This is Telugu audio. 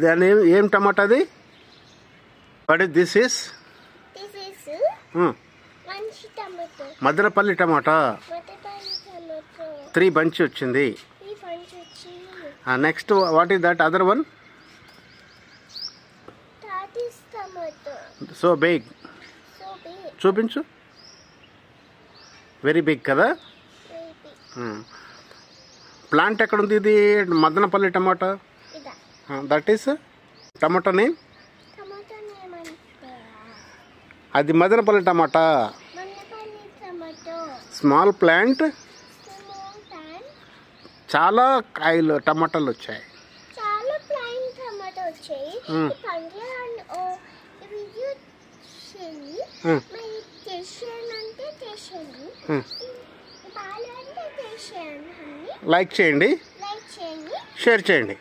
దాని ఏం టమాటా అది? What is this is? Madanapalli టమాటా 3 bunch వచ్చింది. Next what is that other one? So big. చూపించు. వెరీ బిగ్ కదా. ప్లాంట్ ఎక్కడ ఉంది? ఇది మదనపల్లి టమాటా. That is tomato name. అది మదనపల్లి టమాటా. Small plant. చాలా కాయలు టమాటాలు వచ్చాయి. లైక్ చేయండి, షేర్ చేయండి.